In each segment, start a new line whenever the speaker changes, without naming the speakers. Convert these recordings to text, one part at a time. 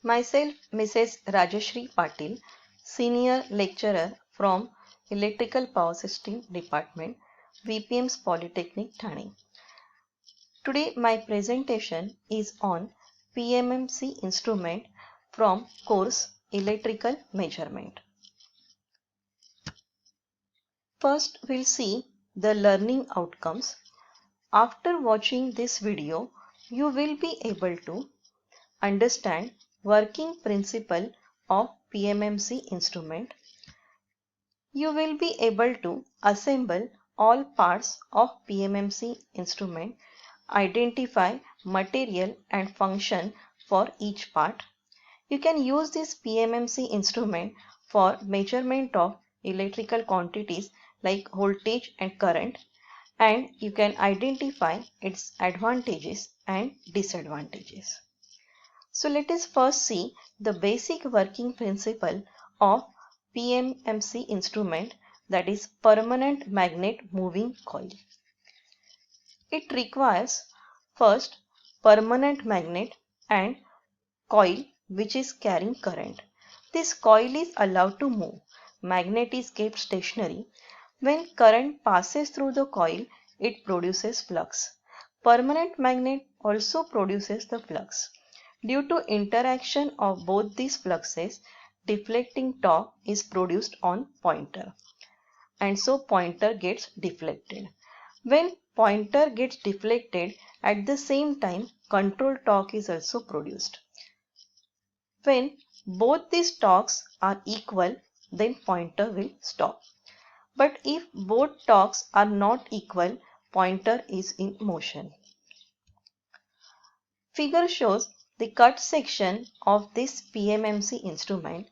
Myself, Mrs. Rajeshri Patil, Senior Lecturer from Electrical Power System Department, VPM's Polytechnic, Thane. Today my presentation is on PMMC instrument from course Electrical Measurement. First we'll see the learning outcomes. After watching this video, you will be able to understand working principle of PMMC instrument. You will be able to assemble all parts of PMMC instrument, identify material and function for each part. You can use this PMMC instrument for measurement of electrical quantities like voltage and current, and you can identify its advantages and disadvantages. So let us first see the basic working principle of PMMC instrument, that is permanent magnet moving coil. It requires first permanent magnet and coil which is carrying current. This coil is allowed to move. Magnet is kept stationary. When current passes through the coil, it produces flux. Permanent magnet also produces the flux. Due to interaction of both these fluxes, deflecting torque is produced on pointer, and so pointer gets deflected. When pointer gets deflected, at the same time control torque is also produced. When both these torques are equal, then pointer will stop. But if both torques are not equal, pointer is in motion. Figure shows the cut section of this PMMC instrument.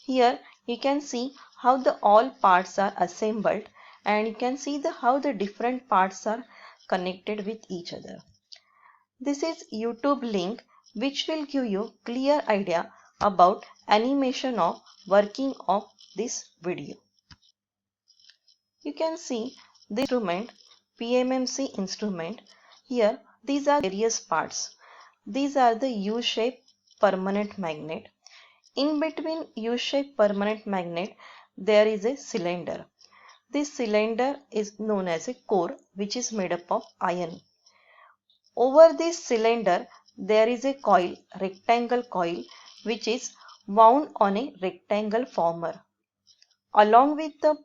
Here you can see how the all parts are assembled, and you can see how the different parts are connected with each other. This is YouTube link which will give you clear idea about animation of working of this video. You can see the instrument, PMMC instrument. Here these are various parts. These are the U-shaped permanent magnet. In between U-shaped permanent magnet there is a cylinder. This cylinder is known as a core, which is made up of iron. Over this cylinder there is a coil, rectangle coil, which is wound on a rectangle former. Along with the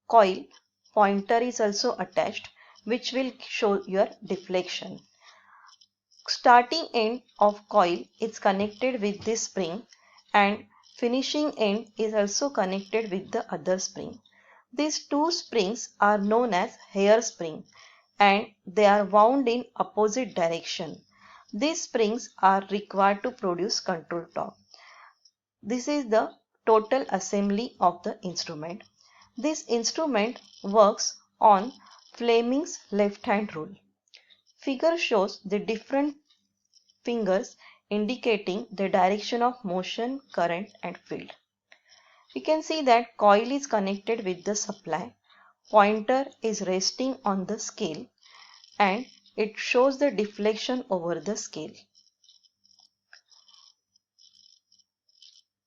coil, pointer is also attached, which will show your deflection. Starting end of coil is connected with this spring, and finishing end is also connected with the other spring. These two springs are known as hair spring, and they are wound in opposite direction. These springs are required to produce control torque. This is the total assembly of the instrument. This instrument works on Fleming's left-hand rule. Figure shows the different fingers indicating the direction of motion, current and field. You can see that coil is connected with the supply. Pointer is resting on the scale, and it shows the deflection over the scale.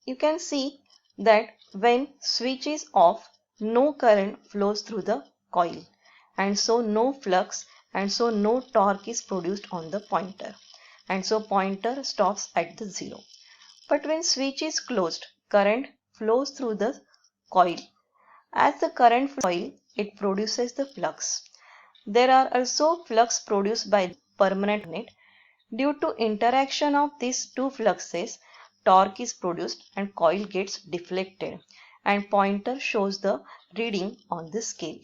You can see that when switch is off, no current flows through the coil, and so no flux, and so no torque is produced on the pointer, and so pointer stops at the 0. But when switch is closed, current flows through the coil. As the current flows through the coil, it produces the flux. There are also flux produced by the permanent magnet. Due to interaction of these two fluxes, torque is produced and coil gets deflected, and pointer shows the reading on the scale.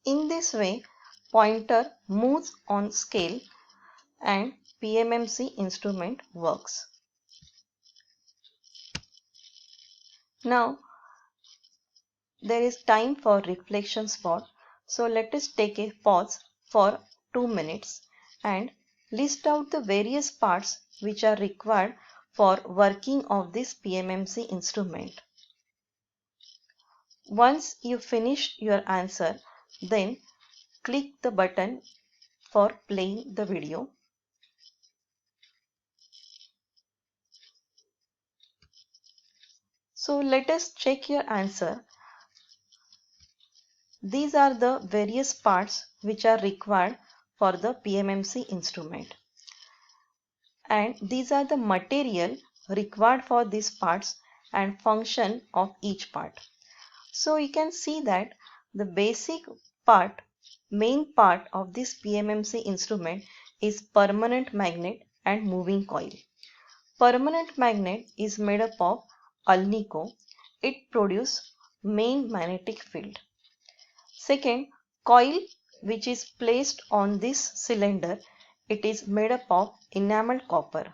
In this way, pointer moves on scale and PMMC instrument works. Now there is time for reflection spot. So let us take a pause for 2 minutes and list out the various parts which are required for working of this PMMC instrument. Once you finish your answer, then click the button for playing the video. So let us check your answer. These are the various parts which are required for the PMMC instrument, and these are the material required for these parts and function of each part. So you can see that the basic part, main part of this PMMC instrument is permanent magnet and moving coil. Permanent magnet is made up of alnico. It produces main magnetic field. Second, coil which is placed on this cylinder, it is made up of enameled copper.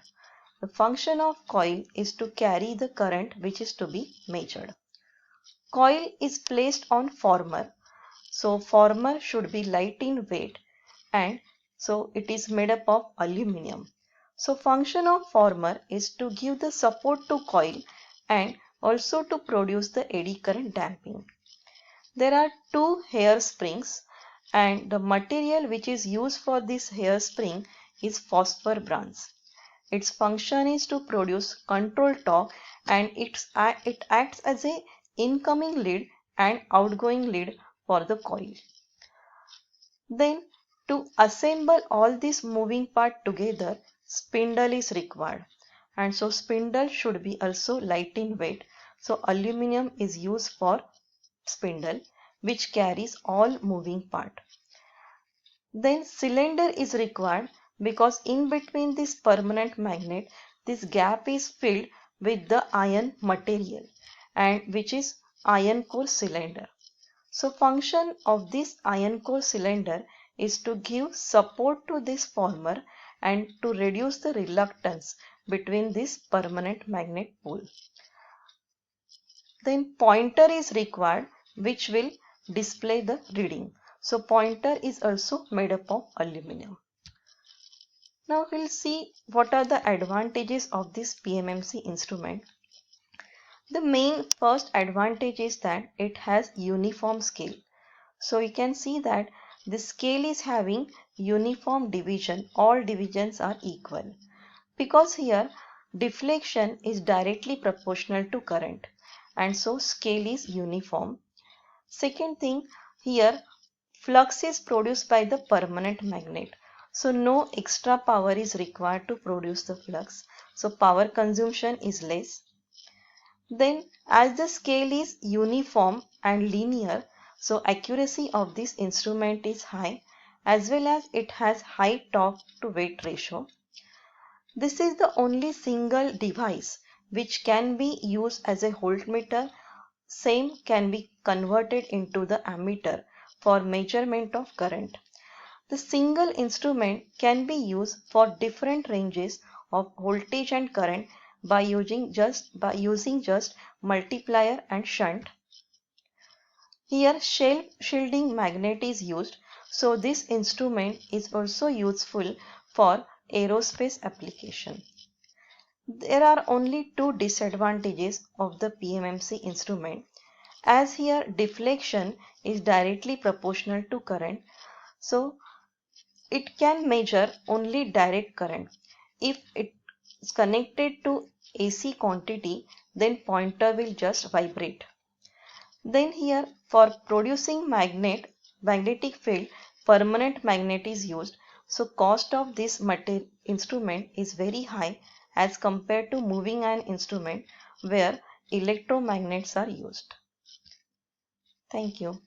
The function of coil is to carry the current which is to be measured. Coil is placed on former. So former should be light in weight, and so it is made up of aluminum. So function of former is to give the support to coil and also to produce the eddy current damping. There are two hair springs, and the material which is used for this hair spring is phosphor bronze. Its function is to produce control torque, and it acts as a incoming lead and outgoing lead for the coil. Then to assemble all this moving part together, spindle is required, and so spindle should be also light in weight. So aluminum is used for spindle which carries all moving part. Then cylinder is required because in between this permanent magnet, this gap is filled with the iron material, and which is iron core cylinder. So function of this iron core cylinder is to give support to this former and to reduce the reluctance between this permanent magnet pole. Then pointer is required which will display the reading. So pointer is also made up of aluminum. Now we'll see what are the advantages of this PMMC instrument. The main first advantage is that it has uniform scale. So you can see that the scale is having uniform division. All divisions are equal. Because here deflection is directly proportional to current, and so scale is uniform. Second thing, here flux is produced by the permanent magnet. So no extra power is required to produce the flux. So power consumption is less. Then as the scale is uniform and linear, so accuracy of this instrument is high, as well as it has high torque to weight ratio. This is the only single device which can be used as a voltmeter. Same can be converted into the ammeter for measurement of current. The single instrument can be used for different ranges of voltage and current by using just multiplier and shunt. Here self shielding magnet is used, so this instrument is also useful for aerospace application. There are only two disadvantages of the PMMC instrument. As here deflection is directly proportional to current, so it can measure only direct current. If it is connected to AC quantity, then pointer will just vibrate. Then here for producing magnetic field, permanent magnet is used. So cost of this instrument is very high as compared to moving iron instrument where electromagnets are used. Thank you.